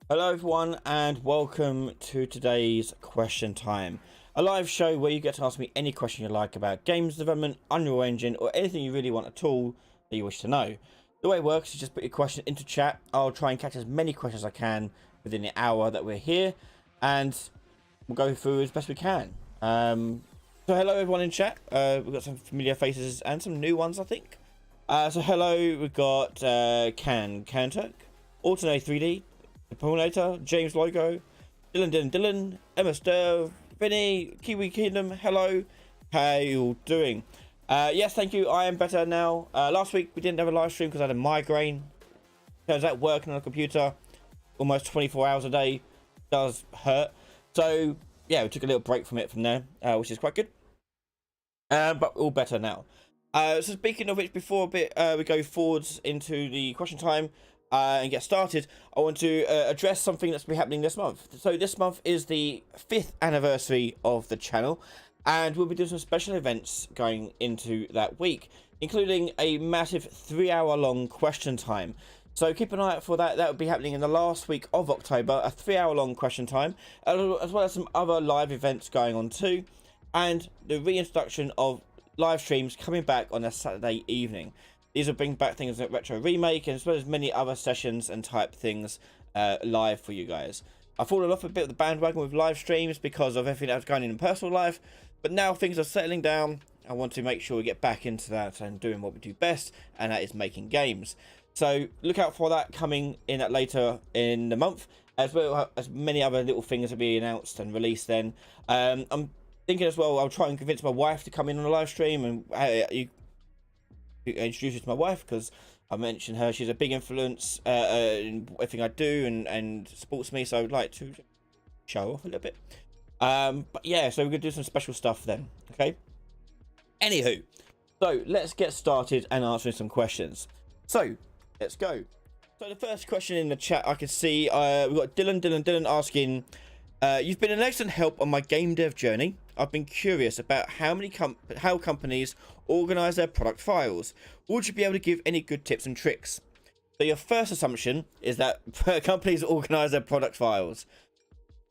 Hello everyone and welcome to today's question time, a live show where you get to ask me any question you like about games development, Unreal Engine, or anything you really want at all that you wish to know. The way it works is just put your question into chat. I'll try and catch as many questions as I can within the hour that we're here, and we'll go through as best we can. So hello everyone in chat. We've got some familiar faces and some new ones, I think. So hello, we've got Canturk, Alternate 3D, Pollinator, James Logo, Dylan, Emma Stir, Vinny, Kiwi Kingdom, hello, how you all doing? Yes, thank you, I am better now. Last week we didn't have a live stream because I had a migraine. Turns out working on a computer almost 24 hours a day does hurt. So, yeah, we took a little break from it from there, which is quite good. But all better now. So speaking of which, before we go forwards into the question time, and get started, I want to address something that's been happening this month. So this month is the 5th anniversary of the channel, and we'll be doing some special events going into that week, including a massive 3-hour long question time. So keep an eye out for that. That will be happening in the last week of October, a 3-hour long question time, as well as some other live events going on too, and the reintroduction of live streams coming back on a Saturday evening. These will bring back things like Retro Remake, as well as many other sessions and type things live for you guys. I've fallen off a bit of the bandwagon with live streams because of everything that was going on in personal life, but now things are settling down. I want to make sure we get back into that and doing what we do best, and that is making games. So look out for that coming in at later in the month, as well as many other little things will be announced and released then. I'm thinking as well, I'll try and convince my wife to come in on a live stream, and you introduce you to my wife, because I mentioned her. She's a big influence in everything I do and supports me, so I'd like to show off a little bit. But yeah, so we're gonna do some special stuff then. Okay, anywho, so let's get started and answering some questions. So let's go. So the first question in the chat, I can see we've got Dylan asking, you've been an excellent help on my game dev journey. I've been curious about how companies organize their product files. Would you be able to give any good tips and tricks? So your first assumption is that companies organize their product files.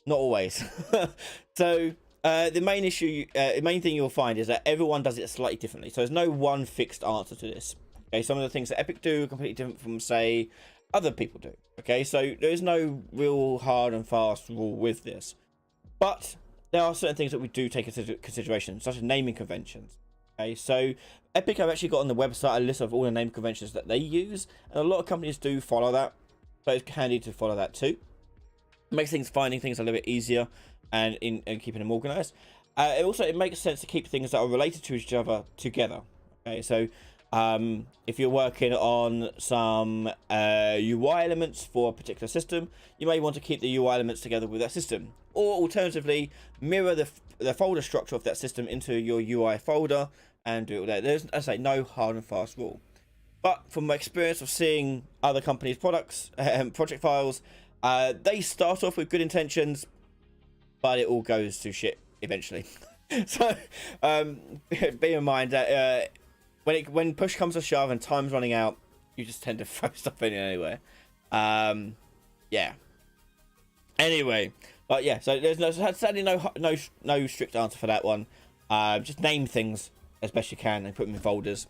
Not always. So the main thing you'll find is that everyone does it slightly differently. So there's no one fixed answer to this. Okay, some of the things that Epic do are completely different from, say, other people do. Okay, so there's no real hard and fast rule with this, but there are certain things that we do take into consideration, such as naming conventions. Okay, so Epic have actually got on the website a list of all the name conventions that they use, and a lot of companies do follow that, so it's handy to follow that too. It makes finding things a little bit easier and keeping them organized. It makes sense to keep things that are related to each other together. Okay, so if you're working on some UI elements for a particular system, you may want to keep the UI elements together with that system, or alternatively mirror the folder structure of that system into your UI folder and do it there. There's, as I say, no hard and fast rule, but from my experience of seeing other companies' products project files, they start off with good intentions, but it all goes to shit eventually. So bear in mind that when push comes to shove and time's running out, you just tend to throw stuff in anyway. Yeah. Anyway, but yeah, so there's sadly no strict answer for that one. Just name things as best you can and put them in folders.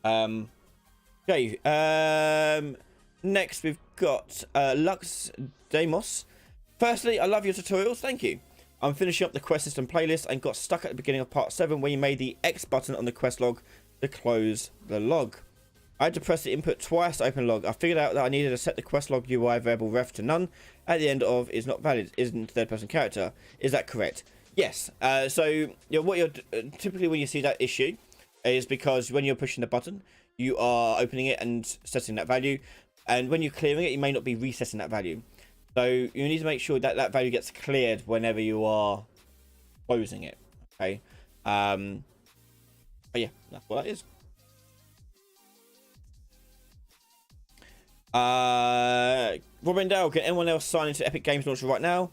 Okay. Next we've got Lux Demos. Firstly, I love your tutorials. Thank you. I'm finishing up the quest system playlist and got stuck at the beginning of part 7 where you made the X button on the quest log to close the log. I had to press the input twice to open log. I figured out that I needed to set the quest log UI variable ref to none at the end of is not valid, isn't third person character. Is that correct? Yes. So what you're typically when you see that issue is because when you're pushing the button, you are opening it and setting that value, and when you're clearing it, you may not be resetting that value. So you need to make sure that that value gets cleared whenever you are closing it. Okay. But yeah, that's what that is. Robin Dale, can anyone else sign into Epic Games Launcher right now?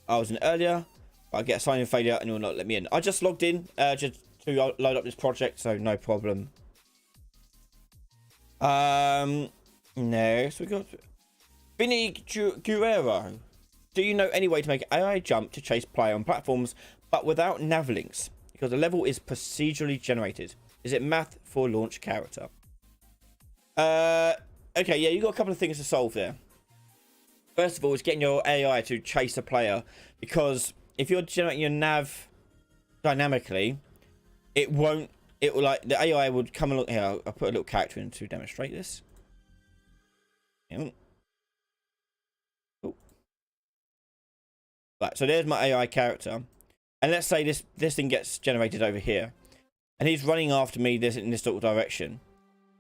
I was in earlier, but I get a sign-in failure and you'll not let me in. I just logged in just to load up this project, so no problem. Next we got Guerrero, do you know any way to make AI jump to chase player on platforms, but without nav links? Because the level is procedurally generated. Is it math for launch character? Okay, yeah, you've got a couple of things to solve there. First of all, is getting your AI to chase a player, because if you're generating your nav dynamically, it won't. It will, like, the AI would come along here. I'll put a little character in to demonstrate this. Oh. Right, so there's my AI character, and let's say this thing gets generated over here, and he's running after me in this little direction.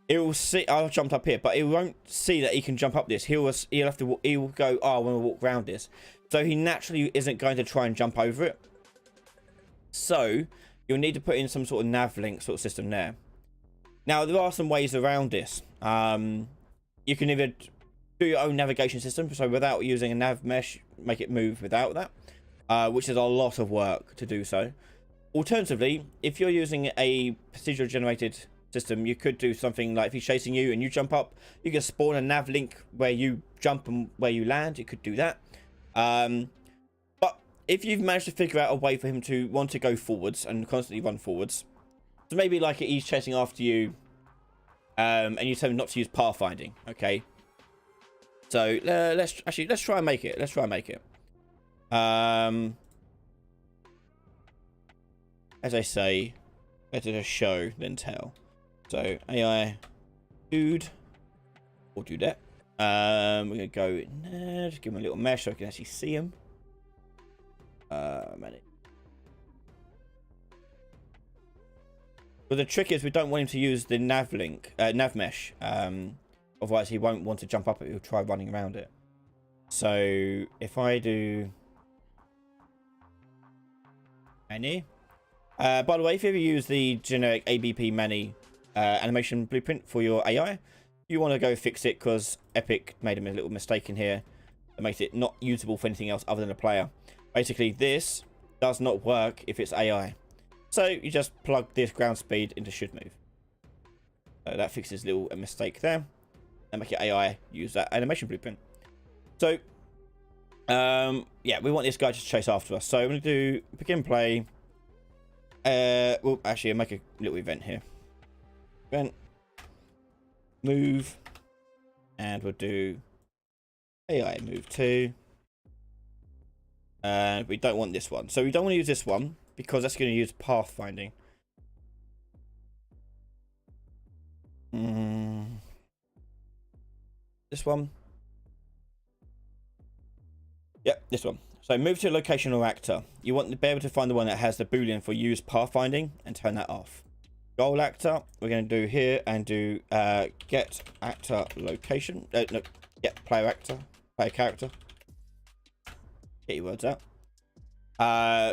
It will see I've jumped up here, but it won't see that he can jump up this. He'll go, oh, I want to walk around this. So he naturally isn't going to try and jump over it. So you'll need to put in some sort of nav link sort of system there. Now there are some ways around this. You can either do your own navigation system, so without using a nav mesh, make it move without that, which is a lot of work to do so. Alternatively, if you're using a procedural generated system, you could do something like, if he's chasing you and you jump up, you can spawn a nav link where you jump and where you land. You could do that. But if you've managed to figure out a way for him to want to go forwards and constantly run forwards, so maybe like he's chasing after you, and you tell him not to use pathfinding. Okay, so let's try and make it. Let's try and make it. As I say, better to show than tell. So AI dude, or do that. We're gonna go in there, just give him a little mesh so I can actually see him. But the trick is we don't want him to use the nav mesh. Otherwise he won't want to jump up it. He'll try running around it. So if I do any, by the way, if you ever use the generic ABP many animation blueprint for your AI, you want to go fix it, because Epic made a little mistake in here that makes it not usable for anything else other than a player. Basically, this does not work if it's AI. So you just plug this ground speed into should move. So that fixes a little mistake there, and make your AI use that animation blueprint. So yeah, we want this guy to chase after us. So I'm going to do begin play. Well, actually, I'll make a little event here. Event, move, and we'll do AI move 2. And we don't want this one, so we don't want to use this one because that's going to use pathfinding. This one. Yep, this one. So move to a location or actor. You want to be able to find the one that has the boolean for use pathfinding and turn that off. Goal actor, we're going to do here and do get actor location. No, get player actor, player character. Get your words out.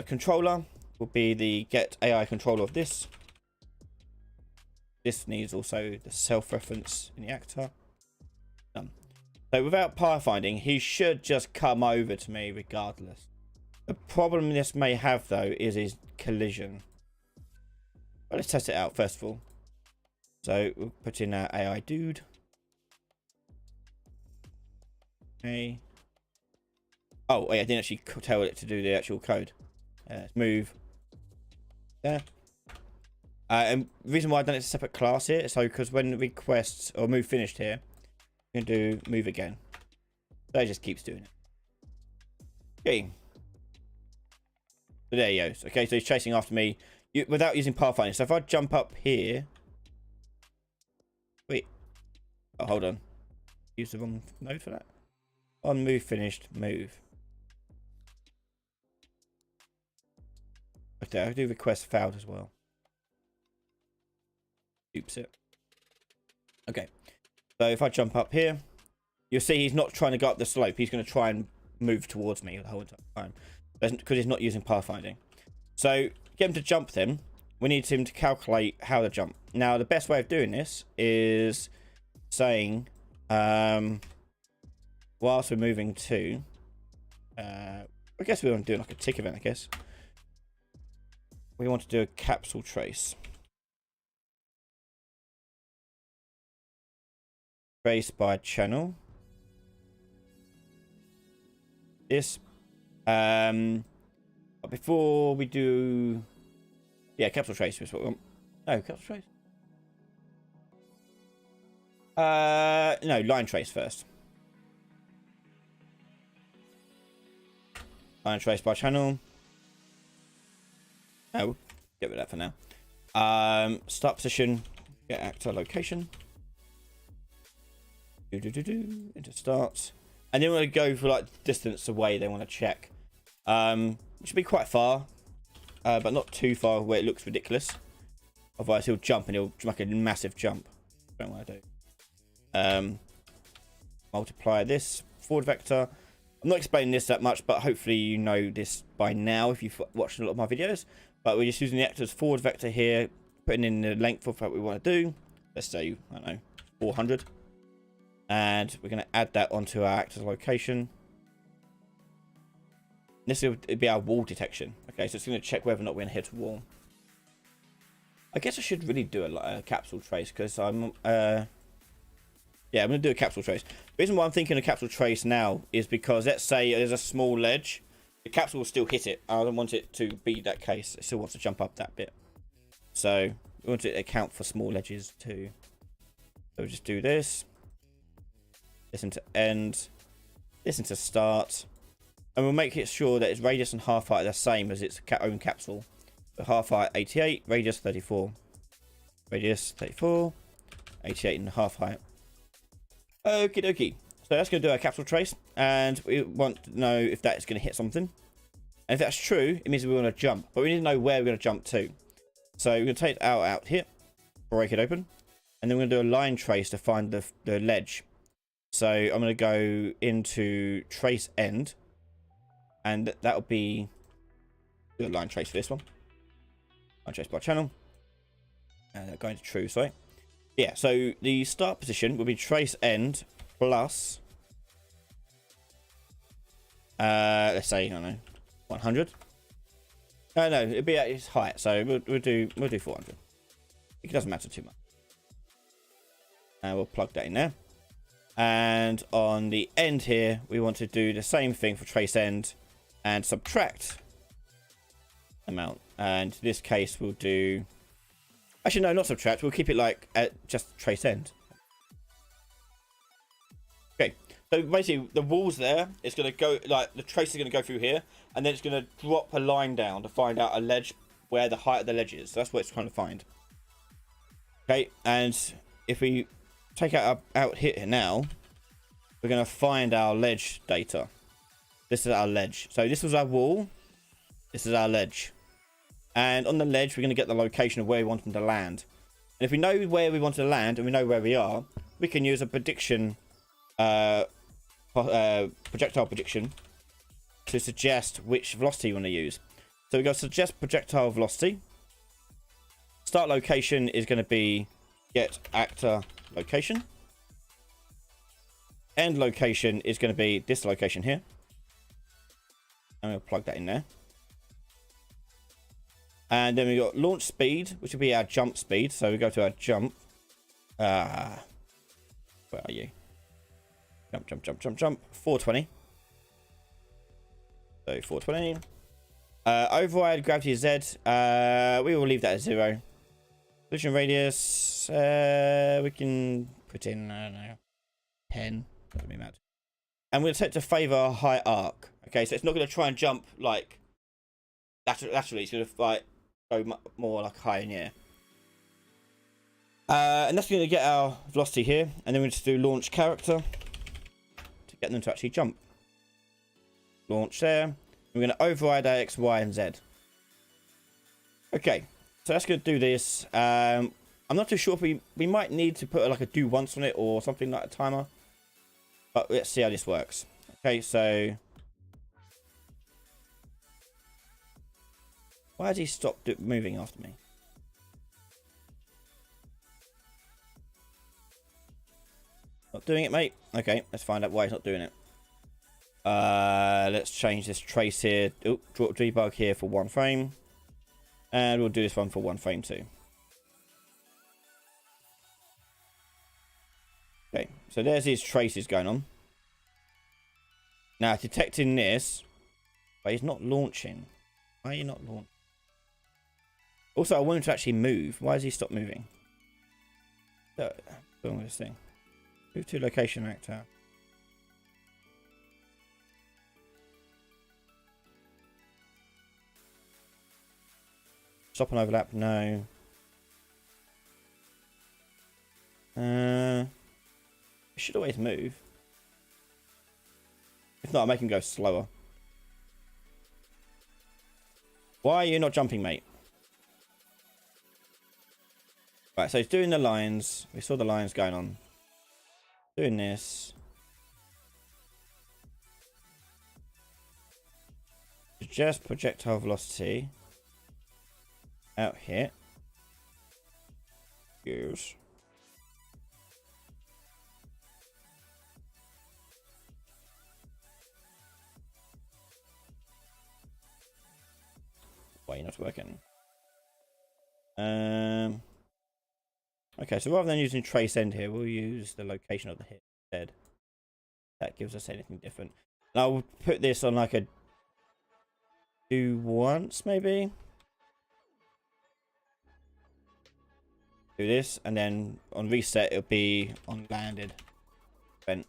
Controller will be the get AI controller of this. This needs also the self-reference in the actor. Done. So without pathfinding, he should just come over to me regardless. The problem this may have though is his collision. But let's test it out first of all. So we'll put in our AI dude. Okay. Oh, wait, I didn't actually tell it to do the actual code. Let's move. There. And the reason why I've done it as a separate class here is so because when requests or move finished here, we're going to do move again. So it just keeps doing it. Okay. So there he goes. Okay, so he's chasing after me without using pathfinding. So if I jump up here. Wait. Oh, hold on. Use the wrong node for that. On move finished, move. Okay, I do request failed as well. Oops it. Okay. So if I jump up here, you'll see he's not trying to go up the slope. He's going to try and move towards me the whole time. Because he's not using pathfinding. So get him to jump then. We need him to calculate how to jump. Now the best way of doing this is saying whilst we're moving to I guess we want to do like a tick event, I guess. We want to do a capsule trace. Trace by channel. this. But before we do, yeah, capital trace is what we want. No, capital trace. No, line trace first. Line trace by channel. Oh, get rid of that for now. Start position. Get actor location. Into start. And then we're going to go for like distance away they want to check. Which should be quite far. But not too far where it looks ridiculous. Otherwise he'll jump and he'll make a massive jump. Don't want to do. Multiply this forward vector. I'm not explaining this that much, but hopefully you know this by now if you've watched a lot of my videos. But we're just using the actor's forward vector here, putting in the length of what we want to do. Let's say, I don't know, 400. And we're going to add that onto our actor's location. This will be our wall detection. Okay, so it's going to check whether or not we're going to hit a wall. I guess I should really do a capsule trace because I'm... yeah, I'm going to do a capsule trace. The reason why I'm thinking a capsule trace now is because let's say there's a small ledge. The capsule will still hit it. I don't want it to be that case. It still wants to jump up that bit. So we want to account for small ledges too. So we'll just do this. This into end. This into start. And we'll make it sure that its radius and half height are the same as its own capsule. So half height 88, radius 34. Radius 34, 88 and half height. Okie dokie. So that's going to do our capsule trace. And we want to know if that is going to hit something. And if that's true, it means we want to jump. But we need to know where we're going to jump to. So we're going to take it out here. Break it open. And then we're going to do a line trace to find the ledge. So I'm going to go into trace end. And that'll be do a line trace for this one. Line trace by channel. And going to true, sorry. Yeah, so the start position will be trace end plus let's say, I don't know, 100. No, it'll be at its height, so we'll do 400. It doesn't matter too much. And we'll plug that in there. And on the end here, we want to do the same thing for trace end and subtract amount. And in this case, we'll do... Actually, no, not subtract. We'll keep it like at just trace end. Okay. So basically, the walls there, it's going to go, like, the trace is going to go through here. And then it's going to drop a line down to find out a ledge, where the height of the ledge is. So that's what it's trying to find. Okay. And if we take out here now, we're going to find our ledge data. This is our ledge. So this was our wall. This is our ledge. And on the ledge, we're going to get the location of where we want them to land. And if we know where we want to land and we know where we are, we can use a prediction, projectile prediction to suggest which velocity you want to use. So we go suggest projectile velocity. Start location is going to be get actor location. End location is going to be this location here. And we'll plug that in there. And then we got launch speed, which will be our jump speed. So we go to our jump. Where are you? Jump. 420. So 420. Override gravity Z. We will leave that at 0. Collision radius. We can put in, I don't know, 10. Doesn't mean that. And we're set to favor a high arc. Okay, so it's not going to try and jump like laterally. It's going to like go more like high in the air. And that's going to get our velocity here. And then we just do launch character to get them to actually jump. Launch there. We're going to override our X, Y, and Z. Okay, so that's going to do this. I'm not too sure if we might need to put like a do once on it or something like a timer. But let's see how this works. Okay, so... Why has he stopped moving after me? Not doing it, mate. Okay, let's find out why he's not doing it. Let's change this trace here. Oh, drop debug here for 1 frame. And we'll do this one for 1 frame too. Okay, so there's these traces going on. Now, detecting this, but he's not launching. Why are you not launching? Also, I want him to actually move. Why has he stopped moving? What's wrong with this thing? Move to location actor. Stop and overlap, no. It should always move. If not, I'll make him go slower. Why are you not jumping, mate? Right, so he's doing the lines. We saw the lines going on. Doing this. Suggest projectile velocity. Out here. Yes. Why are you not working? Okay, so rather than using trace end here, we'll use the location of the hit instead. That gives us anything different. And I'll put this on like a do once, maybe. Do this, and then on reset, it'll be on landed event.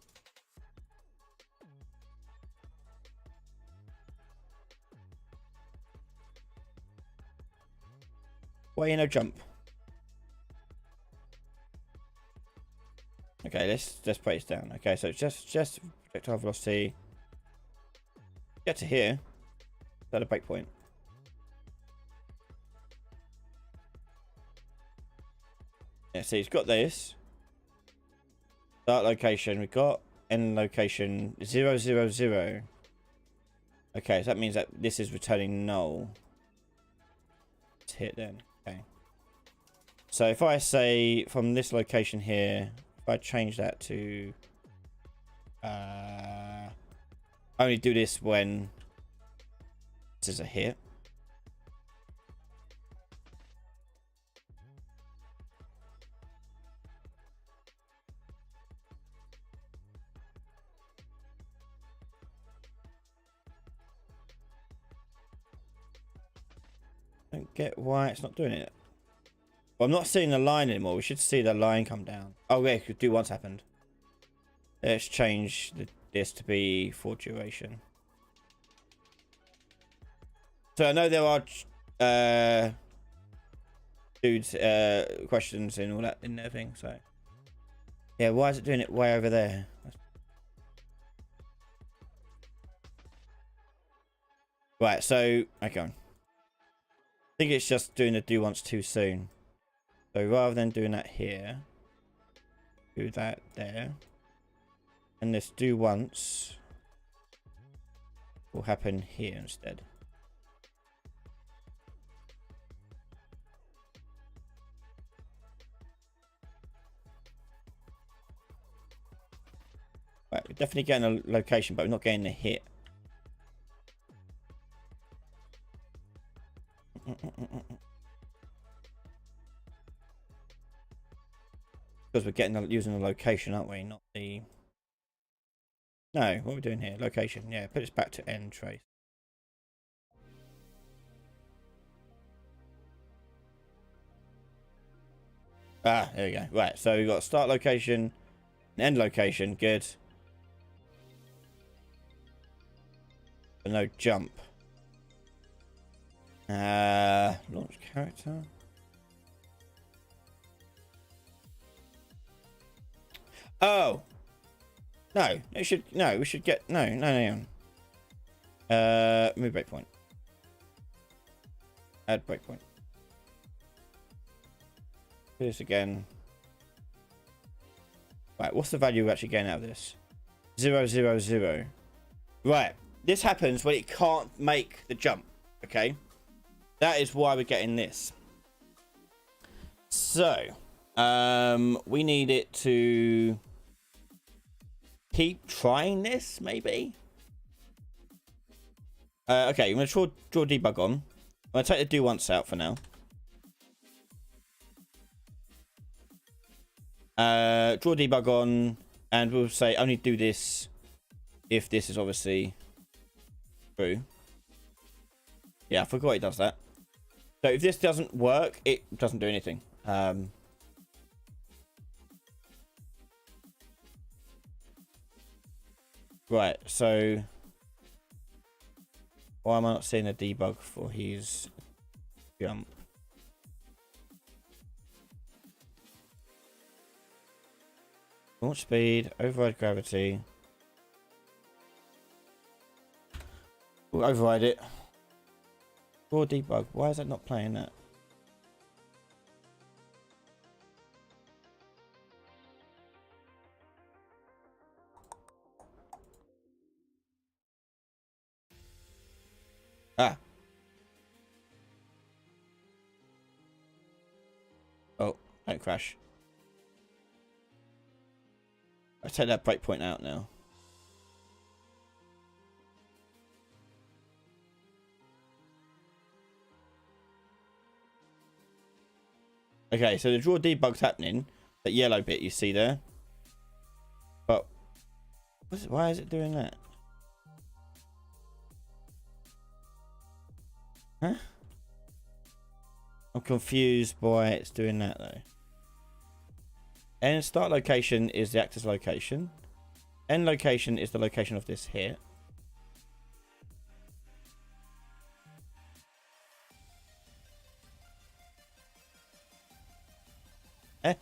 Why you no jump? Okay, let's just put it down. Okay, so it's just projectile velocity. Get to here. Is that a breakpoint? Yeah, see, it's got this. Start location. We've got end location 0, 0, 0. Okay, so that means that this is returning null. Let's hit then. Okay. So if I say from this location here, if I change that to only do this when this is a hit. Don't get why it's not doing it. Well, I'm not seeing the line anymore. We should see the line come down. Oh, yeah, do once happened. Let's change this to be for duration. So I know there are dudes questions and all that in their thing. So yeah, why is it doing it way over there? Right, so okay. I think it's just doing the do once too soon. So rather than doing that here, do that there. And this do once will happen here instead. Right, we're definitely getting a location, but we're not getting the hit. Because we're getting using the location, aren't we? Not the. No, what are we doing here? Location. Yeah, put this back to end trace. Ah, there we go. Right, so we've got start location, end location. Good. But no jump. Launch character. Oh. No, it should. No, we should get. No. Move breakpoint. Add breakpoint. Do this again. Right, what's the value we're actually getting out of this? 0, 0, 0. Right, this happens when it can't make the jump. Okay, that is why we're getting this. So, we need it to keep trying this, maybe. Okay, I'm gonna draw debug on. I'm gonna take the do once out for now. Draw debug on, and we'll say only do this if this is obviously true. Yeah, I forgot it does that. So if this doesn't work, it doesn't do anything. Right, so why am I not seeing a debug for his jump? Launch speed, override gravity. We'll override it. Raw debug. Why is that not playing that? Ah. Oh, don't crash. I take that breakpoint out now. Okay, so the draw debug's happening. That yellow bit you see there. But why is it doing that? Huh? I'm confused why it's doing that though. End start location is the actor's location. End location is the location of this here. Eh?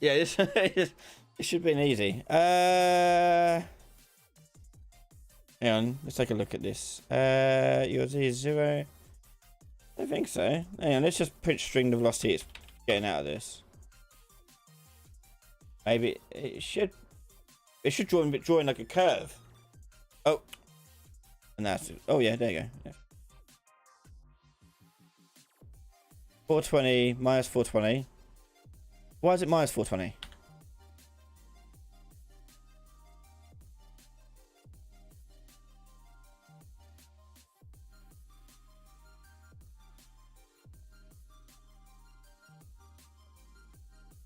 Yeah, this it should be an easy. Hang on, let's take a look at this. Yours is 0. I don't think so. Hang on, let's just print string the velocity it's getting out of this. Maybe it should draw in like a curve. Oh, and that's it. Oh yeah, there you go. Yeah. 420 minus 420. Why is it minus 420?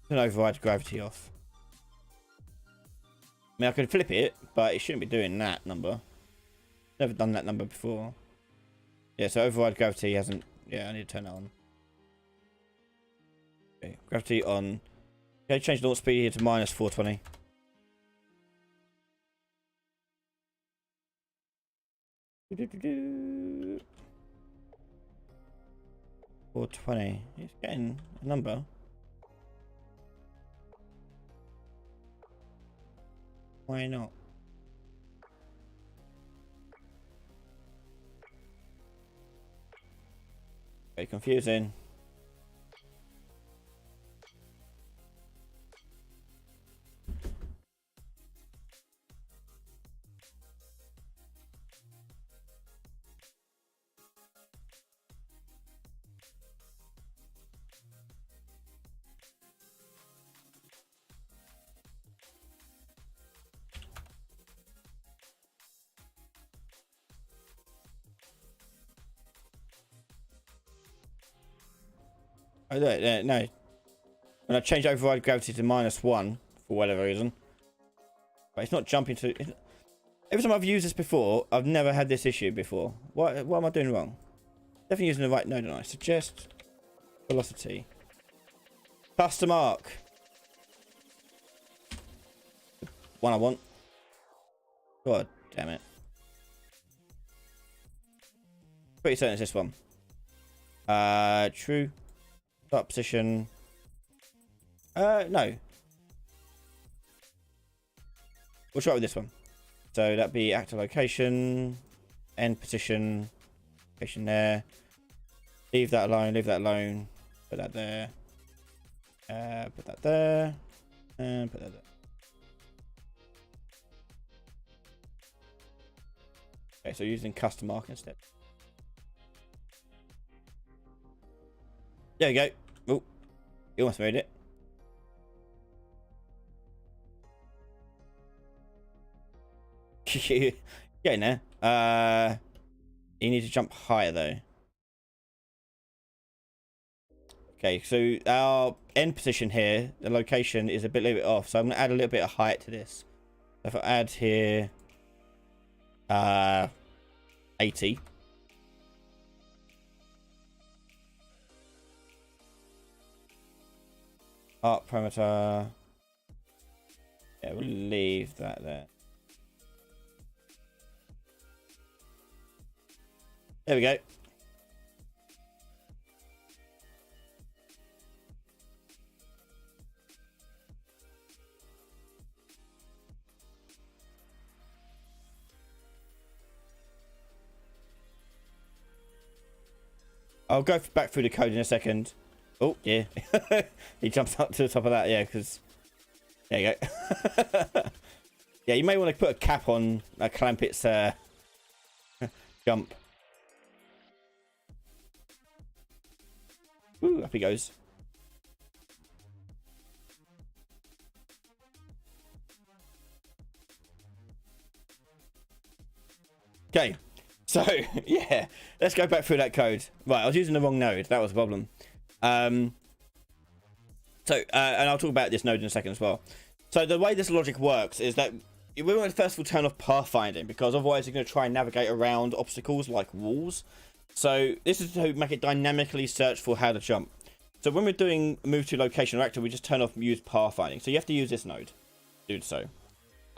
Can override gravity off. I mean, I could flip it, but it shouldn't be doing that number. Never done that number before. Yeah, so override gravity hasn't. Yeah, I need to turn that on. Okay, gravity on. Okay, change launch speed here to minus 420. Do-do-do-do. 420. It's getting a number. Why not? Very confusing. Oh, no. When I change override gravity to -1 for whatever reason, but it's not jumping to. Every time I've used this before, I've never had this issue before. What am I doing wrong? Definitely using the right node, and I suggest velocity. Custom arc. One I want. God damn it. Pretty certain it's this one. True. Start position. No. We'll try with this one. So that'd be active location, end position, location there. Leave that alone, Put that there. Put that there. And put that there. Okay, so using custom mark instead. There we go. Oh, you almost made it. Getting there. You need to jump higher though. Okay, so our end position here, the location is a little bit off. So I'm gonna add a little bit of height to this. If I add here 80. Arc parameter. Yeah, we'll leave that there. There we go. I'll go back through the code in a second. Oh, yeah. He jumps up to the top of that, yeah, because... There you go. Yeah, you may want to put a cap on clamp its jump. Ooh, up he goes. Okay. So, yeah, let's go back through that code. Right, I was using the wrong node. That was a problem. And I'll talk about this node in a second as well. So the way this logic works is that we want to first of all turn off pathfinding, because otherwise you're going to try and navigate around obstacles like walls. So this is to make it dynamically search for how to jump. So when we're doing move to location or active, we just turn off use pathfinding. So you have to use this node to do so.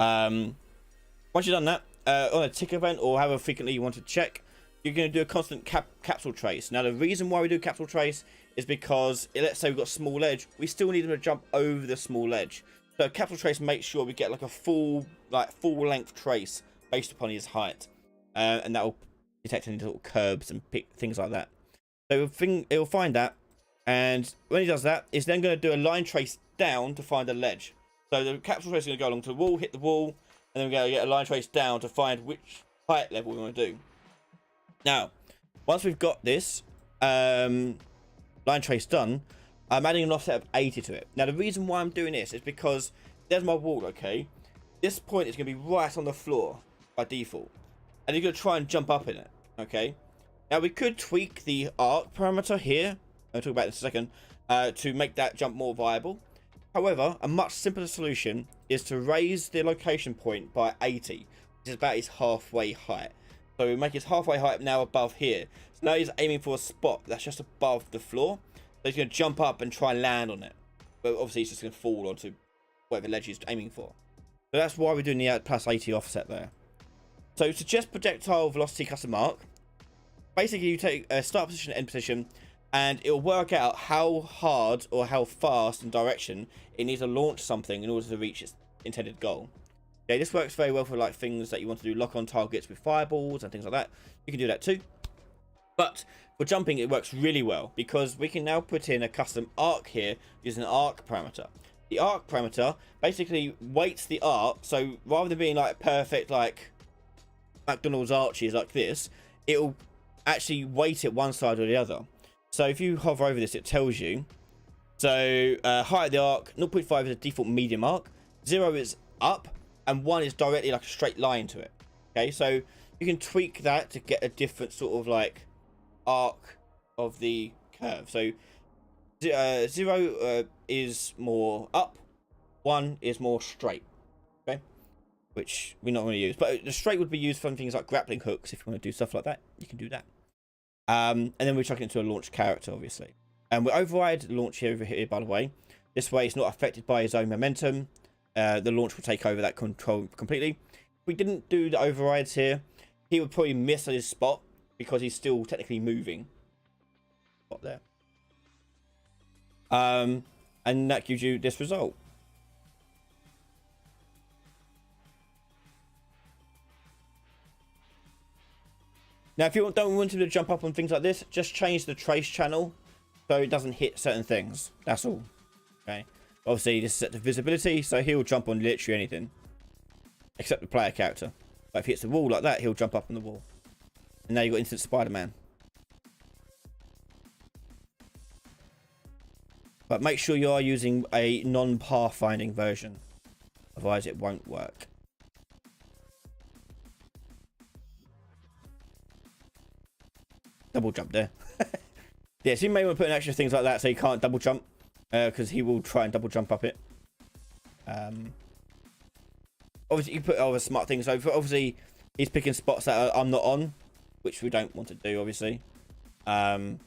Once you've done that, on a tick event or however frequently you want to check, you're going to do a constant capsule trace. Now the reason why we do capsule trace is because, let's say we've got a small ledge, we still need them to jump over the small ledge. So capsule trace makes sure we get like a full length trace based upon his height, and that will detect any little curbs and things like that. So it will find that, and when he does that, it's then going to do a line trace down to find a ledge. So the capsule trace is going to go along to the wall, hit the wall, and then we're going to get a line trace down to find which height level we want to do. Now, once we've got this line trace done, I'm adding an offset of 80 to it. Now, the reason why I'm doing this is because there's my wall, okay? This point is going to be right on the floor by default. And you're going to try and jump up in it, okay? Now, we could tweak the arc parameter here. I'll talk about this in a second. To make that jump more viable. However, a much simpler solution is to raise the location point by 80, which is about his halfway height. So we make his halfway height now above here. So now he's aiming for a spot that's just above the floor. So he's going to jump up and try and land on it. But obviously he's just going to fall onto whatever ledge he's aiming for. So that's why we're doing the plus 80 offset there. So suggest projectile velocity custom arc. Basically you take a start position, end position, and it'll work out how hard or how fast in direction it needs to launch something in order to reach its intended goal. Okay, this works very well for like things that you want to do lock on targets with fireballs and things like that. You can do that too. But for jumping, it works really well because we can now put in a custom arc here using an arc parameter. The arc parameter basically weights the arc, so rather than being like perfect like McDonald's arches like this, it'll actually weight it one side or the other. So if you hover over this, it tells you. So height of the arc, 0.5 is a default medium arc, 0 is up, and 1 is directly like a straight line to it. Okay, so you can tweak that to get a different sort of like arc of the curve. So 0 is more up, 1 is more straight. Okay, which we're not going to use, but the straight would be used for things like grappling hooks. If you want to do stuff like that, you can do that. And then we chuck it into a launch character, obviously. And we override launch here over here, by the way. This way, it's not affected by his own momentum. The launch will take over that control completely. If we didn't do the overrides here, he would probably miss his spot because he's still technically moving. Spot there. And that gives you this result. Now, if you don't want him to jump up on things like this, just change the trace channel so it doesn't hit certain things. That's all. Okay. Obviously, this is set to visibility, so he'll jump on literally anything except the player character. But if he hits the wall like that, he'll jump up on the wall. And now you've got instant Spider-Man. But make sure you are using a non-pathfinding version. Otherwise, it won't work. Double jump there. Yeah, so you may want to put in extra things like that so you can't double jump, because he will try and double jump up it. Obviously, you put other smart things over. Obviously, he's picking spots that I'm not on, which we don't want to do, obviously. Because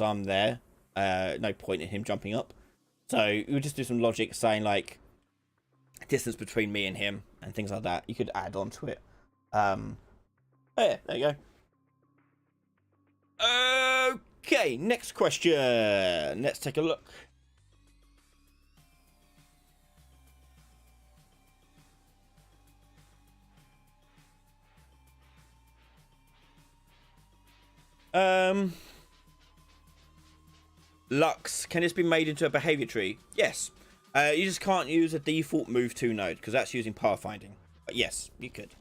I'm there. No point in him jumping up. So we'll just do some logic saying, like, distance between me and him and things like that. You could add on to it. Oh yeah, there you go. Okay, next question. Let's take a look. Lux, can this be made into a behavior tree? Yes. You just can't use a default move to node because that's using pathfinding. But yes, you could.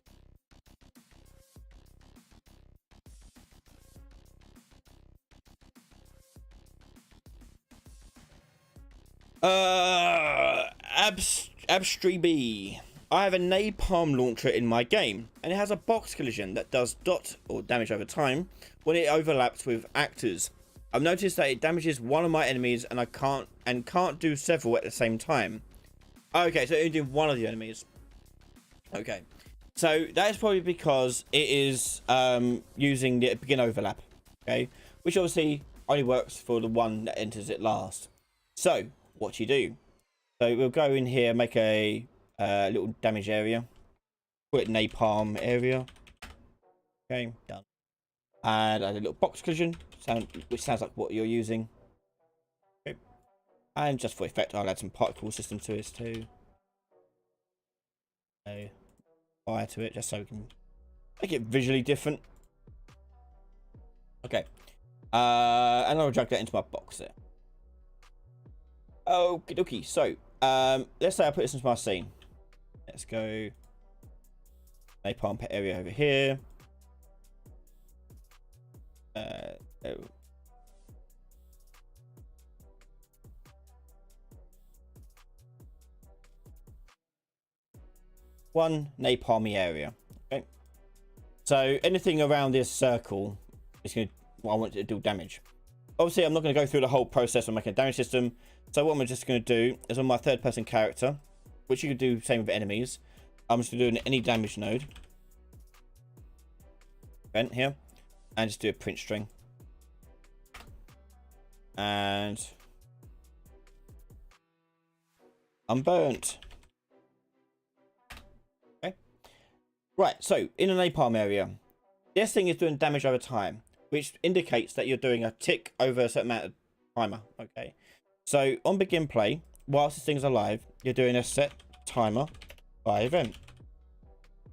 Abstree. I have a napalm launcher in my game, and it has a box collision that does dot or damage over time when it overlaps with actors. I've noticed that it damages one of my enemies, and I can't do several at the same time. Okay, so only do one of the enemies. Okay, so that is probably because it is using the begin overlap. Okay, which obviously only works for the one that enters it last. So what you do? So we'll go in here, make a little damage area. Put it napalm area. Okay, done. And add a little box collision, which sounds like what you're using. Okay. And just for effect, I'll add some particle system to this too. Fire to it, just so we can make it visually different. Okay. And I'll drag that into my box there. Okie dokie. So, let's say I put this into my scene. Let's go napalm pet area over here. One napalmy area. Okay. So anything around this circle is going to, I want it to do damage. Obviously, I'm not going to go through the whole process of making a damage system. So what I'm just going to do is on my third person character, which you can do same with enemies. I'm just going to do an any damage node. Event here. And just do a print string. And I'm burnt. Okay. Right, so in a napalm area, this thing is doing damage over time, which indicates that you're doing a tick over a certain amount of timer. Okay. So on begin play, whilst this thing's alive, you're doing a set timer by event.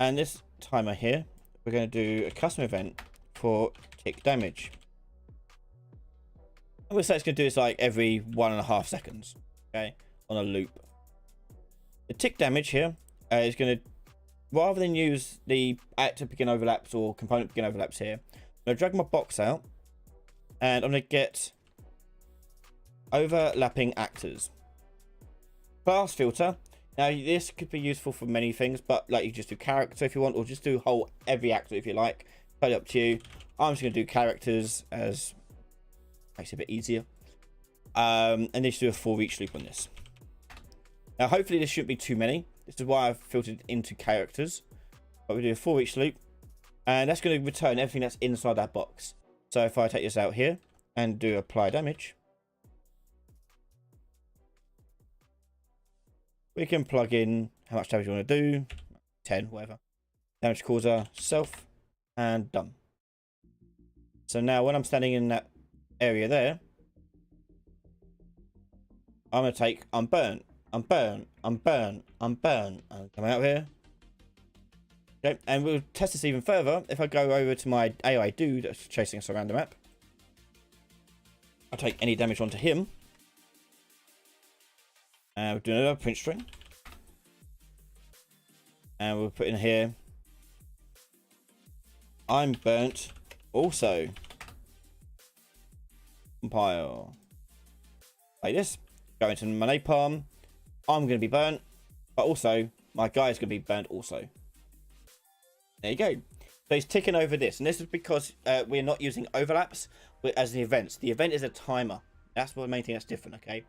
And this timer here, we're going to do a custom event for tick damage. I'm going to say it's going to do this like every 1.5 seconds, okay, on a loop. The tick damage here is going to, rather than use the actor begin overlaps or component begin overlaps here, I'm going to drag my box out and I'm going to get overlapping actors. Class filter. Now this could be useful for many things, but like you just do character if you want, or just do whole every actor if you like. Totally up to you. I'm just going to do characters as makes it a bit easier. And then just do a for each loop on this. Now hopefully this shouldn't be too many. This is why I've filtered into characters. But we do a for each loop, and that's going to return everything that's inside that box. So if I take this out here and do apply damage, we can plug in how much damage you want to do, 10, whatever. Damage causer, self, and done. So now when I'm standing in that area there, I'm going to take, I'm burnt, and come out here. Okay, and we'll test this even further. If I go over to my AI dude that's chasing us around the map, I'll take any damage onto him. And we'll do another print string. And we'll put in here, I'm burnt also. Compile. Like this. Go into my napalm. I'm going to be burnt. But also, my guy's going to be burnt also. There you go. So he's ticking over this. And this is because we're not using overlaps. as the events. The event is a timer. That's the main thing that's different, okay?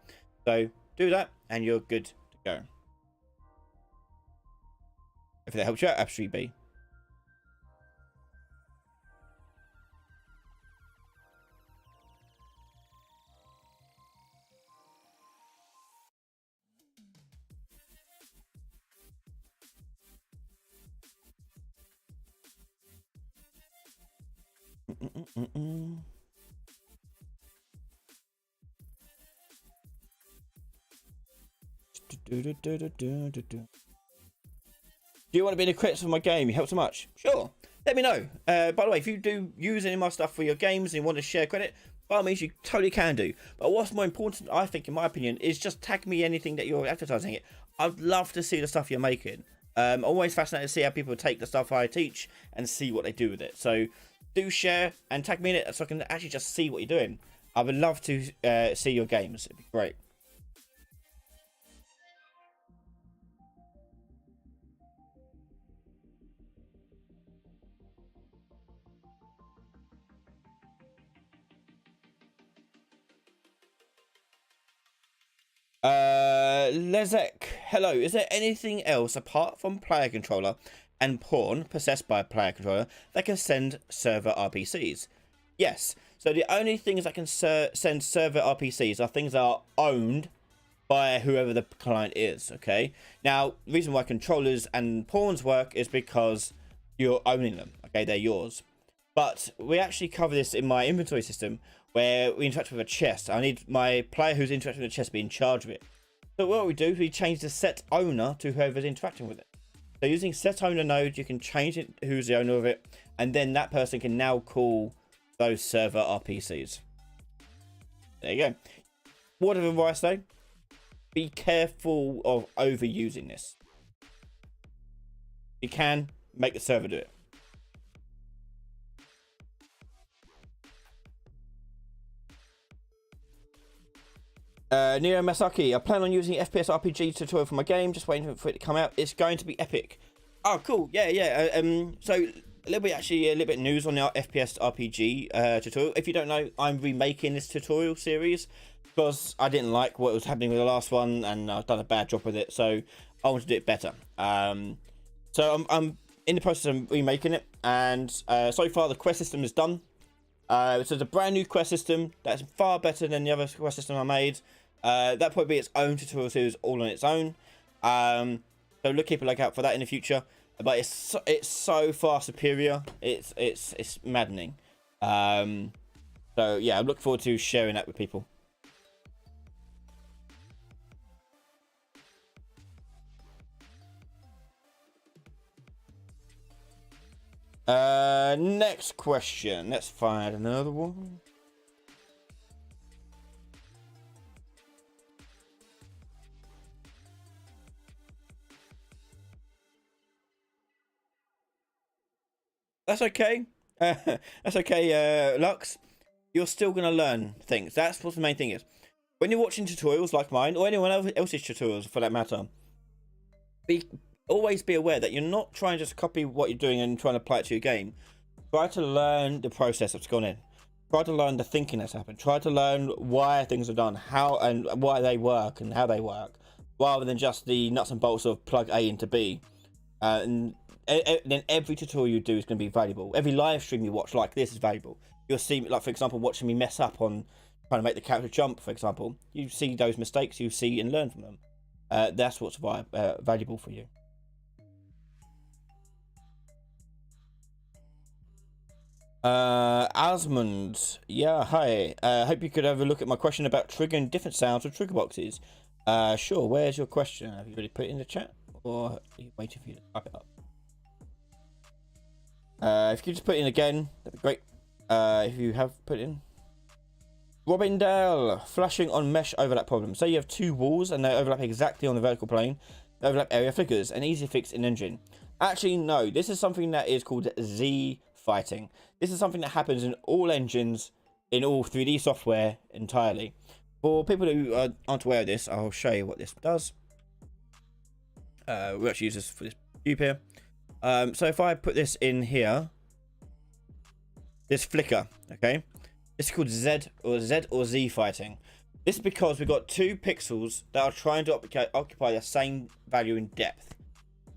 So do that and you're good to go. If that helps you out, absolutely B. Do you want to be in the credits for my game? You help so much. Sure. Let me know. By the way, if you do use any of my stuff for your games and you want to share credit, by all means, you totally can do. But what's more important, I think, in my opinion, is just tag me anything that you're advertising it. I'd love to see the stuff you're making. I'm always fascinated to see how people take the stuff I teach and see what they do with it. So do share and tag me in it so I can actually just see what you're doing. I would love to see your games. It'd be great. Lezek, hello. Is there anything else apart from player controller and pawn possessed by a player controller that can send server RPCs? Yes. So the only things that can send server RPCs are things that are owned by whoever the client is. Okay. Now, the reason why controllers and pawns work is because you're owning them. Okay, they're yours. But we actually cover this in my inventory system where we interact with a chest. I need my player who's interacting with the chest to be in charge of it. So what we do is we change the set owner to whoever's interacting with it. So using set owner node, you can change it who's the owner of it, and then that person can now call those server RPCs. There you go. Word of advice though, be careful of overusing this. You can make the server do it. Neo Masaki, I plan on using FPS RPG tutorial for my game, just waiting for it to come out. It's going to be epic. Oh, cool. Yeah. So a little bit news on our FPS RPG tutorial. If you don't know, I'm remaking this tutorial series because I didn't like what was happening with the last one and I've done a bad job with it, so I want to do it better. So I'm in the process of remaking it, and so far the quest system is done. So it's a brand new quest system that's far better than the other quest system I made. That'll probably be its own tutorial series all on its own. So keep a lookout for that in the future. But it's so far superior. It's maddening. So yeah, I look forward to sharing that with people. Next question. Let's find another one. That's okay. That's okay, Lux. You're still gonna learn things. That's what the main thing is. When you're watching tutorials like mine, or anyone else's tutorials for that matter, always be aware that you're not trying to just copy what you're doing and trying to apply it to your game. Try to learn the process that's gone in. Try to learn the thinking that's happened. Try to learn why things are done, how and why they work and how they work, rather than just the nuts and bolts of plug A into B. And then every tutorial you do is going to be valuable. Every live stream you watch like this is valuable. You'll see, like for example, watching me mess up on trying to make the character jump, for example. You see those mistakes, you see and learn from them. That's what's valuable for you. Asmund, yeah, hi. Hope you could have a look at my question about triggering different sounds with trigger boxes. Sure. Where's your question? Have you already put it in the chat, or are you waiting for you to type it up? If you could just put it in again, that'd be great. If you have put it in. Robin Dale, flashing on mesh overlap problem. Say you have two walls and they overlap exactly on the vertical plane. The overlap area flickers. An easy fix in engine. Actually, no. This is something that is called Z fighting. This is something that happens in all engines, in all 3D software entirely. For people who aren't aware of this, I'll show you what this does. We actually use this for this cube here. So if I put this in here, this flicker, okay, It's called Z or Z fighting. This is because we've got two pixels that are trying to occupy the same value in depth.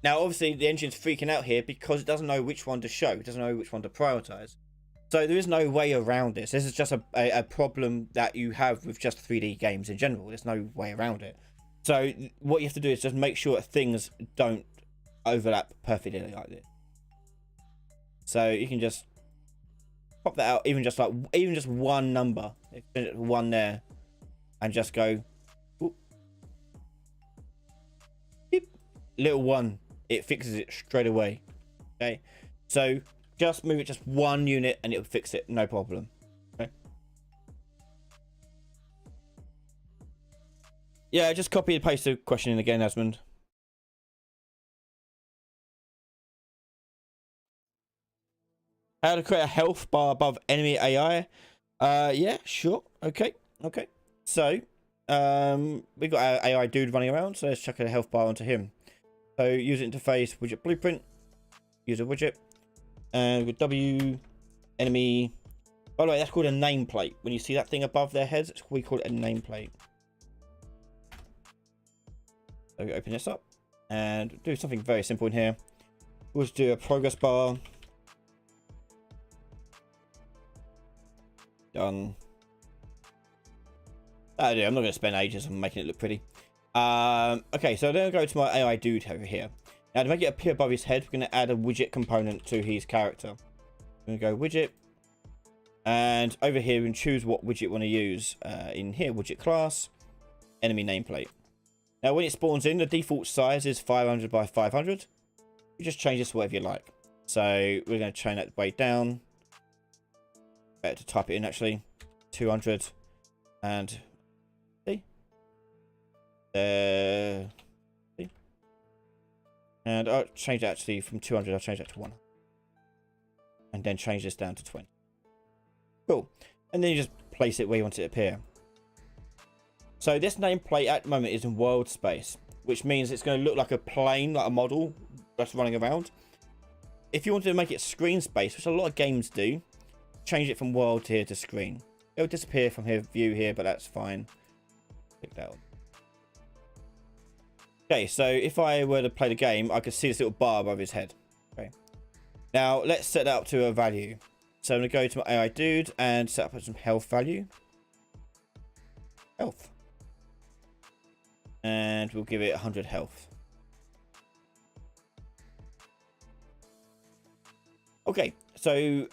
Now, obviously, the engine's freaking out here because it doesn't know which one to show. It doesn't know which one to prioritize. So there is no way around this. This is just a problem that you have with just 3D games in general. There's no way around it. So what you have to do is just make sure that things don't overlap perfectly like this. So you can just pop that out, even just one number, one there, and just go, whoop, beep, little one. It fixes it straight away. Okay, so just move it just one unit and it'll fix it, no problem. Okay. Yeah, just copy and paste the question in again, Asmund. How to create a health bar above enemy AI? Yeah, sure. Okay. So, we got our AI dude running around, so let's chuck a health bar onto him. So, user interface, widget blueprint, user widget, and with W, enemy. By the way, that's called a nameplate. When you see that thing above their heads, we call it a nameplate. So, we open this up and do something very simple in here. We'll just do a progress bar. Done. I'm not going to spend ages on making it look pretty. Okay, so then I'll go to my AI dude over here. Now, to make it appear above his head, we're going to add a widget component to his character. I'm going to go widget. And over here, we can choose what widget we want to use. In here, widget class, enemy nameplate. Now, when it spawns in, the default size is 500 by 500. You just change this to whatever you like. So we're going to change that way down. Better to type it in actually. 200 and see. See. And I'll change that actually from 200. I'll change that to 1. And then change this down to 20. Cool. And then you just place it where you want it to appear. So this nameplate at the moment is in world space, which means it's going to look like a plane, like a model that's running around. If you want to make it screen space, which a lot of games do, change it from world here to screen. It'll disappear from here, view here, but that's fine. Click that on. Okay, so if I were to play the game, I could see this little bar above his head. Okay. Now let's set that up to a value. So I'm going to go to my AI dude and set up some health value. Health. And we'll give it 100 health. Okay, so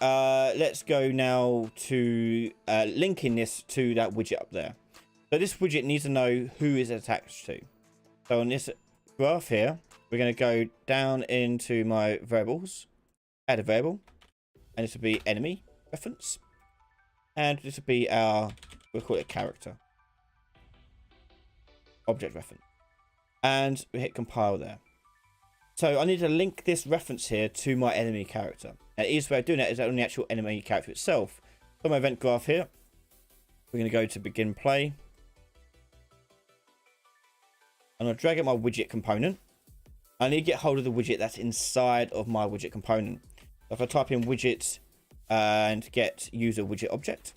let's go now to linking this to that widget up there. So this widget needs to know who is attached to. So on this graph here, we're going to go down into my variables, add a variable, and this will be enemy reference. And this will be our, we'll call it a character. Object reference. And we hit compile there. So I need to link this reference here to my enemy character. Now, the easiest way of doing that is on the actual enemy character itself. So my event graph here, we're going to go to begin play. I'm going to drag out my widget component. I need to get hold of the widget that's inside of my widget component. So if I type in widget and get user widget object,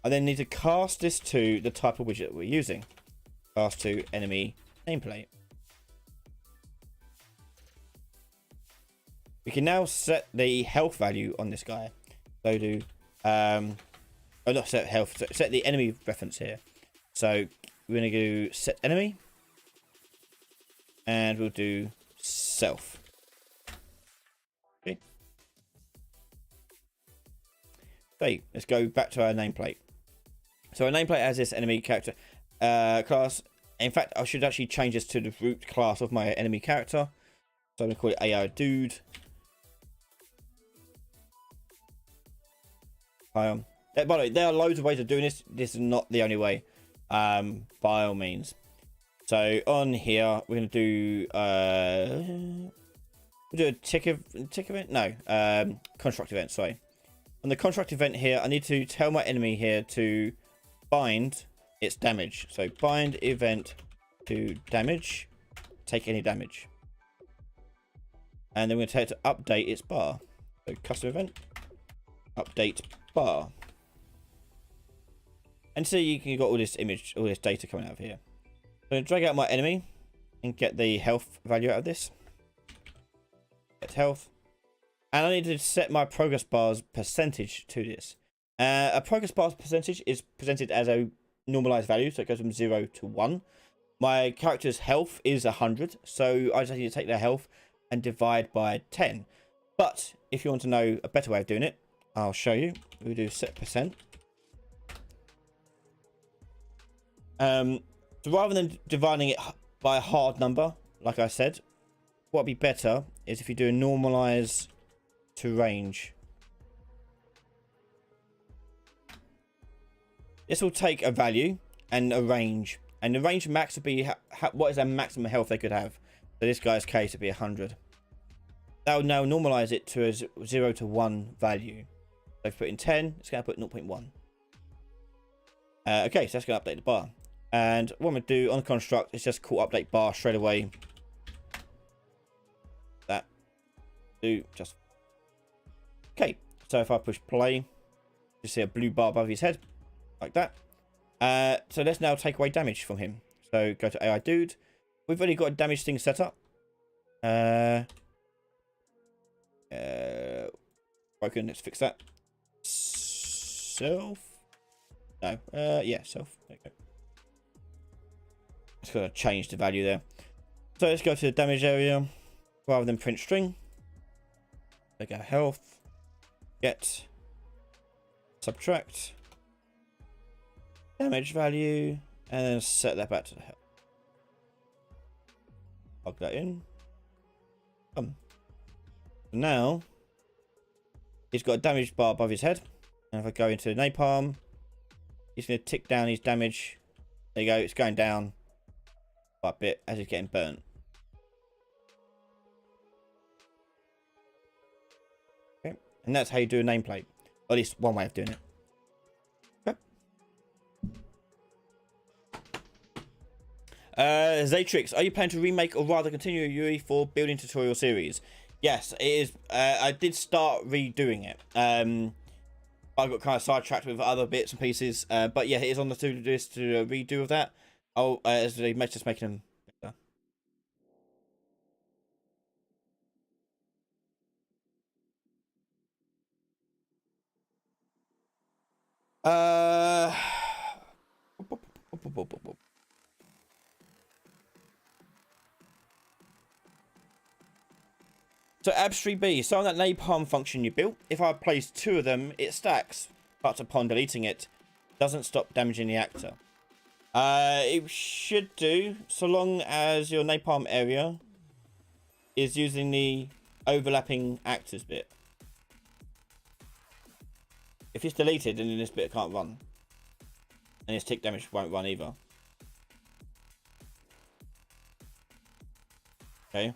I then need to cast this to the type of widget that we're using. Cast to enemy nameplate. We can now set the health value on this guy. So do, not set health, set the enemy reference here. So we're going to go set enemy. And we'll do self. Okay. Okay, let's go back to our nameplate. So our nameplate has this enemy character class. In fact, I should actually change this to the root class of my enemy character. So I'm going to call it AI dude. By the way, there are loads of ways of doing this. This is not the only way, by all means. So on here, we're going to do we'll do a tick event. No, construct event. Sorry. On the construct event here, I need to tell my enemy here to bind its damage. So bind event to damage. Take any damage. And then we're going to tell it to update its bar. So custom event update bar. And so you can got all this image, all this data coming out of here. So I'm gonna drag out my enemy and get the health value out of this. Get health. And I need to set my progress bar's percentage to this. A progress bar's percentage is presented as a normalized value, so it goes from 0 to 1. My character's health is 100, so I just need to take their health and divide by 10. But if you want to know a better way of doing it, I'll show you. We do set percent. So rather than dividing it by a hard number, like I said, what would be better is if you do a normalize to range. This will take a value and a range, and the range max would be what is their maximum health they could have. So this guy's case would be 100. That will now normalize it to a 0 to 1 value. So if you put in 10, it's going to put 0.1. Okay, so that's going to update the bar. And what I'm going to do on the construct is just call update bar straight away. That do just okay. So if I push play, you see a blue bar above his head. Like that. So let's now take away damage from him. So go to AI dude. We've already got a damage thing set up. Broken. Let's fix that. Self. No. Yeah, self. There you go. Just gotta change the value there. So let's go to the damage area rather than print string. Take our health. Get. Subtract. Damage value, and then set that back to the health. Plug that in. Now he's got a damage bar above his head, and if I go into napalm, he's going to tick down his damage. There you go, it's going down quite a bit as he's getting burnt. Okay, and that's how you do a nameplate, or at least one way of doing it. Zatrix, are you planning to remake or rather continue your UE4 building tutorial series? Yes, it is. I did start redoing it. I got kind of sidetracked with other bits and pieces. But yeah, it is on the to-do list to redo of that. Oh, as they just making them better. So Abs3B, so on that napalm function you built, if I place 2 of them, it stacks, but upon deleting it, doesn't stop damaging the actor. It should do, so long as your napalm area is using the overlapping actors bit. If it's deleted, then this bit can't run. And its tick damage won't run either. Okay.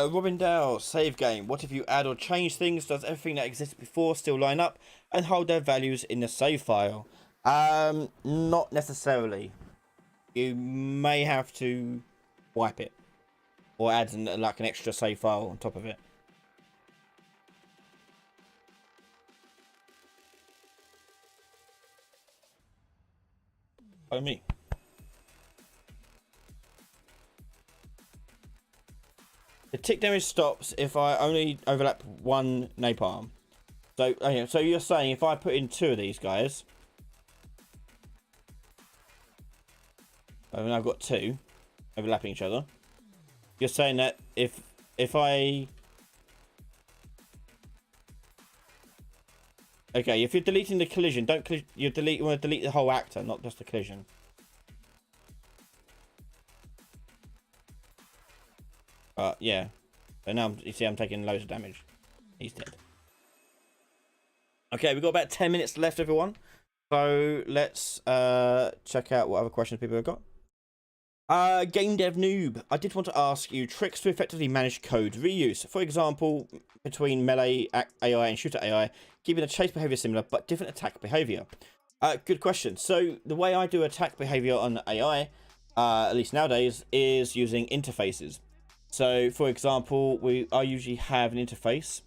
Robin Dale, save game. What if you add or change things? Does everything that existed before still line up and hold their values in the save file? Not necessarily. You may have to wipe it or add like an extra save file on top of it. By me. The tick damage stops if I only overlap 1 napalm. So, okay, so you're saying if I put in 2 of these guys, and I've got 2 overlapping each other. You're saying that if I, okay, if you're deleting the collision, you want to delete the whole actor, not just the collision. Yeah. So now you see I'm taking loads of damage. He's dead. Okay, we've got about 10 minutes left, everyone. So let's check out what other questions people have got. Game dev noob, I did want to ask you tricks to effectively manage code reuse. For example, between melee AI and shooter AI, keeping the chase behavior similar but different attack behavior. Good question. So the way I do attack behavior on AI, at least nowadays, is using interfaces. So for example, I usually have an interface,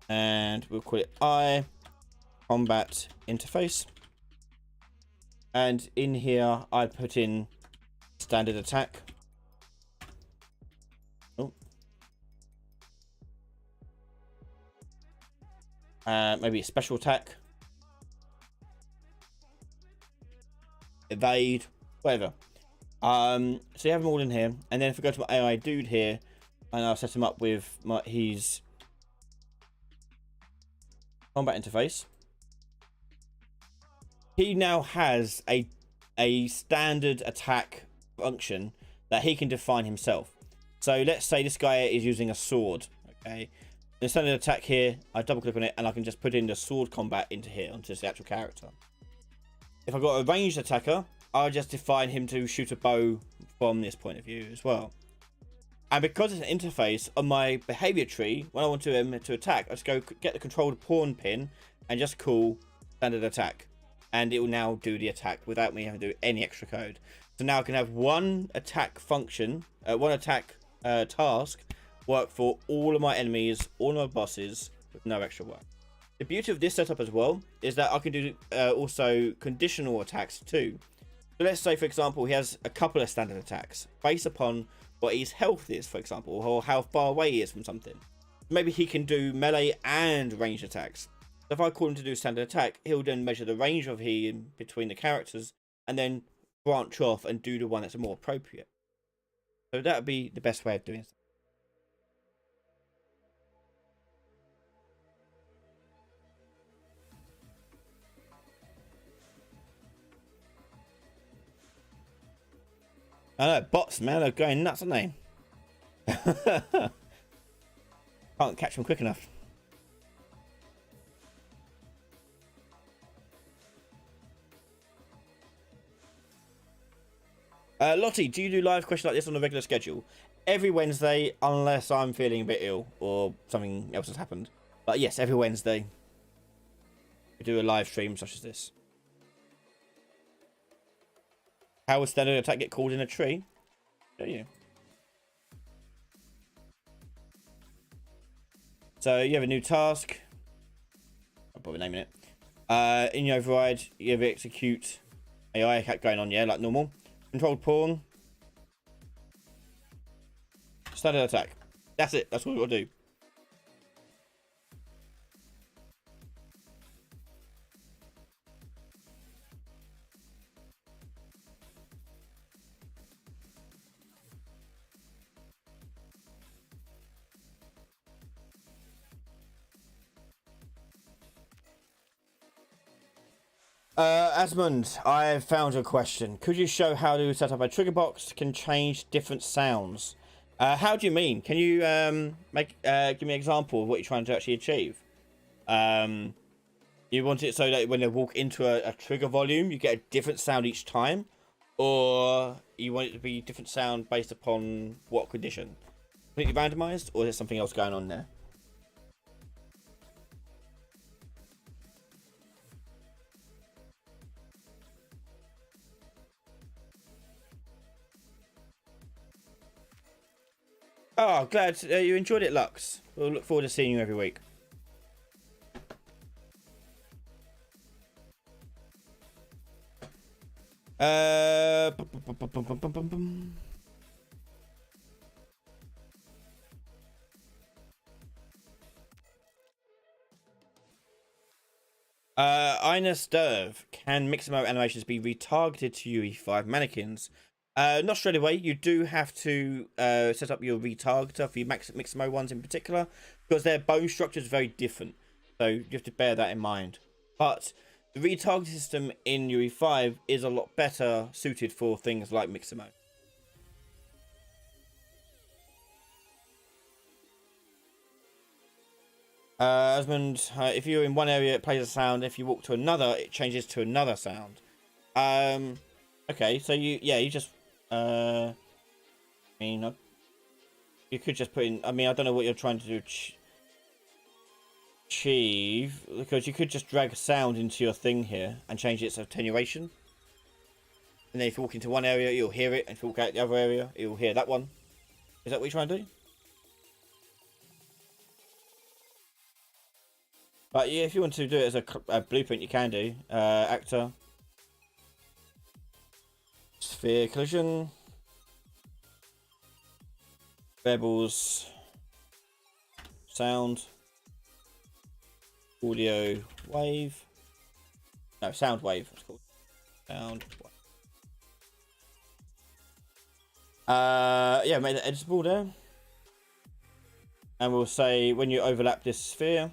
and we'll call it I combat interface. And in here, I put in standard attack. Oh. Maybe a special attack. Evade, whatever. So you have them all in here. And then if we go to my AI dude here, and I'll set him up with his combat interface. He now has a standard attack function that he can define himself. So let's say this guy is using a sword. Okay, the standard attack here, I double click on it and I can just put in the sword combat into here onto the actual character. If I've got a ranged attacker, I'll just define him to shoot a bow from this point of view as well. And because it's an interface on my behavior tree, when I want to attack, I just go get the controlled pawn pin and just call standard attack. And it will now do the attack without me having to do any extra code. So now I can have one attack function, one attack task work for all of my enemies, all of my bosses with no extra work. The beauty of this setup as well is that I can do also conditional attacks too. So let's say, for example, he has a couple of standard attacks based upon what his health is, for example, or how far away he is from something. Maybe he can do melee and ranged attacks. So if I call him to do standard attack, he'll then measure the range of him between the characters and then branch off and do the one that's more appropriate. So that would be the best way of doing it. I know, bots, man, are going nuts, aren't they? Can't catch them quick enough. Lottie, do you do live questions like this on a regular schedule? Every Wednesday, unless I'm feeling a bit ill or something else has happened. But yes, every Wednesday, we do a live stream such as this. How would standard attack get called in a tree? Show you. So you have a new task. I'll probably name it. In your override, you have execute AI going on, yeah, like normal. Controlled pawn. Standard attack. That's it. That's what we'll do. Asmund, I found a question. Could you show how to set up a trigger box can change different sounds? How do you mean? Can you give me an example of what you're trying to actually achieve? You want it so that when they walk into a trigger volume, you get a different sound each time? Or you want it to be different sound based upon what condition? Completely randomized? Or is there something else going on there? Oh, glad you enjoyed it, Lux. We'll look forward to seeing you every week. Ina Sturv, can Mixamo animations be retargeted to UE5 mannequins? Not straight away. You do have to set up your retargeter for your Mixamo ones in particular, because their bone structure is very different. So you have to bear that in mind. But the retargeting system in UE5 is a lot better suited for things like Mixamo. Asmund, if you're in one area, it plays a sound. If you walk to another, it changes to another sound. Okay, so you just I mean, you could just put in. I mean, I don't know what you're trying to do. Achieve, because you could just drag sound into your thing here and change its attenuation, and then if you walk into one area you'll hear it, and if you walk out the other area you'll hear that one. Is that what you're trying to do? But yeah, if you want to do it as a blueprint, you can do. Actor, sphere collision, rebels, sound, audio wave, no, sound wave, it's called sound wave. Yeah, made it editable there, and we'll say when you overlap this sphere,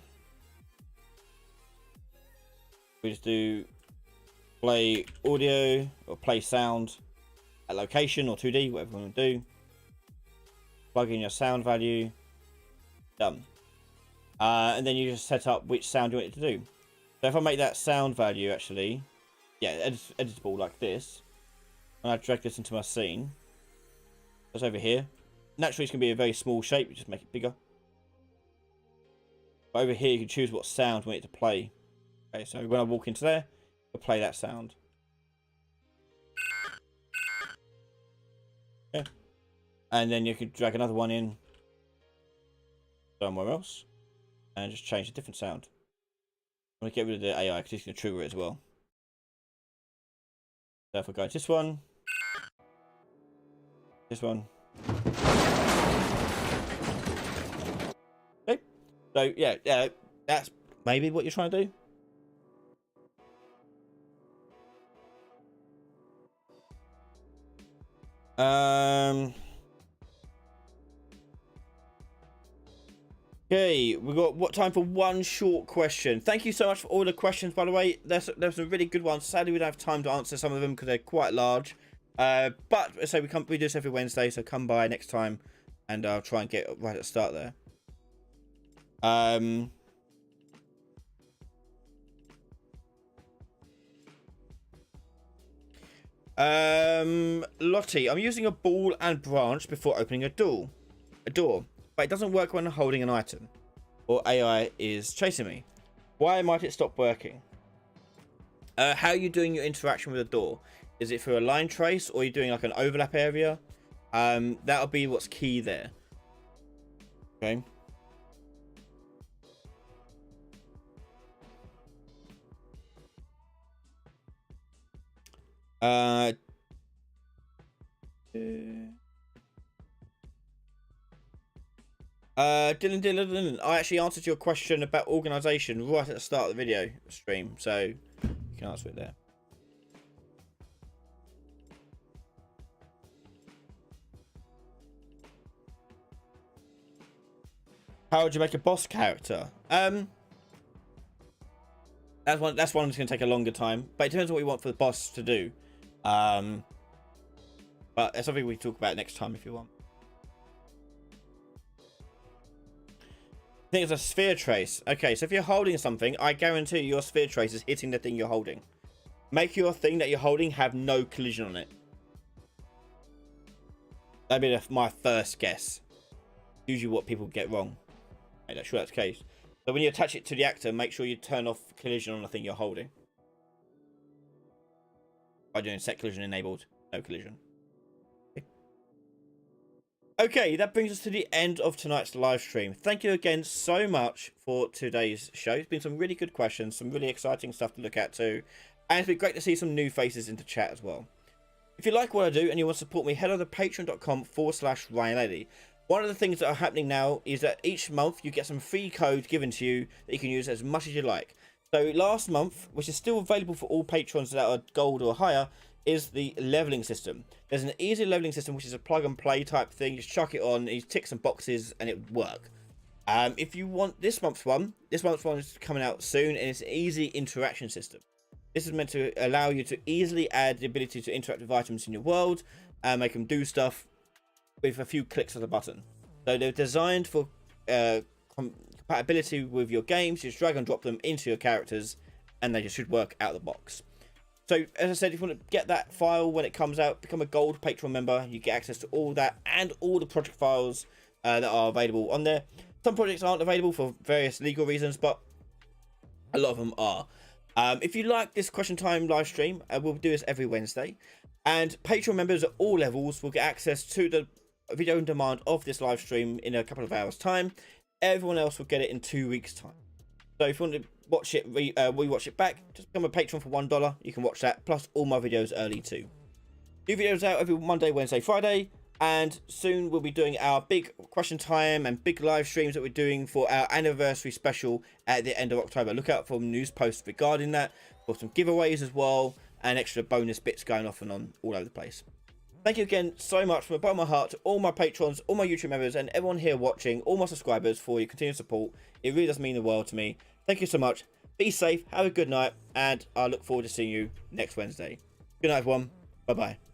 we just do play audio or play sound at location or 2D, whatever you want to do. Plug in your sound value, done. And then you just set up which sound you want it to do. So if I make that sound value actually, yeah, editable like this, and I drag this into my scene, that's over here. Naturally, it's going to be a very small shape, you just make it bigger. But over here, you can choose what sound you want it to play. Okay, so when I walk into there, it'll play that sound. Okay. And then you can drag another one in somewhere else and just change a different sound. I'm going to get rid of the AI because it's going to trigger it as well. So if I go into this one, okay. So yeah, that's maybe what you're trying to do. Okay, we've got time for one short question. Thank you so much for all the questions, by the way. There's some really good ones. Sadly, we don't have time to answer some of them because they're quite large. But so we do this every Wednesday, so come by next time, and I'll try and get right at the start there. Lottie, I'm using a ball and branch before opening a door, but it doesn't work when I'm holding an item, or AI is chasing me. Why might it stop working? How are you doing your interaction with the door? Is it through a line trace, or are you doing like an overlap area? That'll be what's key there. Okay. Dylan, I actually answered your question about organization right at the start of the video stream, so you can answer it there. How would you make a boss character? That's one that's going to take a longer time, but it depends on what you want for the boss to do. But that's something we can talk about next time if you want. I think it's a sphere trace. Okay, so if you're holding something, I guarantee your sphere trace is hitting the thing you're holding. Make your thing that you're holding have no collision on it. That'd be my first guess. Usually what people get wrong. I'm sure that's the case. So when you attach it to the actor, make sure you turn off collision on the thing you're holding. By doing set collision enabled, no collision. Okay, that brings us to the end of tonight's live stream. Thank you again so much for today's show. It's been some really good questions, some really exciting stuff to look at too. And it's been great to see some new faces into chat as well. If you like what I do and you want to support me, head over to patreon.com/RyanLady. One of the things that are happening now is that each month you get some free code given to you that you can use as much as you like. So last month, which is still available for all patrons that are gold or higher, is the leveling system. There's an easy leveling system, which is a plug and play type thing. You just chuck it on, you tick some boxes, and it would work. If you want this month's one is coming out soon, and it's an easy interaction system. This is meant to allow you to easily add the ability to interact with items in your world and make them do stuff with a few clicks of the button. So they're designed for compatibility with your games. You just drag and drop them into your characters, and they just should work out of the box. So as I said, if you want to get that file when it comes out, become a gold Patreon member. You get access to all that and all the project files that are available on there. Some projects aren't available for various legal reasons, but a lot of them are. If you like this question time live stream, we'll do this every Wednesday. And Patreon members at all levels will get access to the video on demand of this live stream in a couple of hours' time. Everyone else will get it in 2 weeks' time. So if you want to watch it, re-watch it back, just become a patron for $1. You can watch that, plus all my videos early too. New videos out every Monday, Wednesday, Friday. And soon we'll be doing our big question time and big live streams that we're doing for our anniversary special at the end of October. Look out for news posts regarding that, for some giveaways as well, and extra bonus bits going off and on all over the place. Thank you again so much from the bottom of my heart to all my patrons, all my YouTube members, and everyone here watching, all my subscribers, for your continued support. It really does mean the world to me. Thank you so much. Be safe, have a good night, and I look forward to seeing you next Wednesday. Good night, everyone. Bye-bye.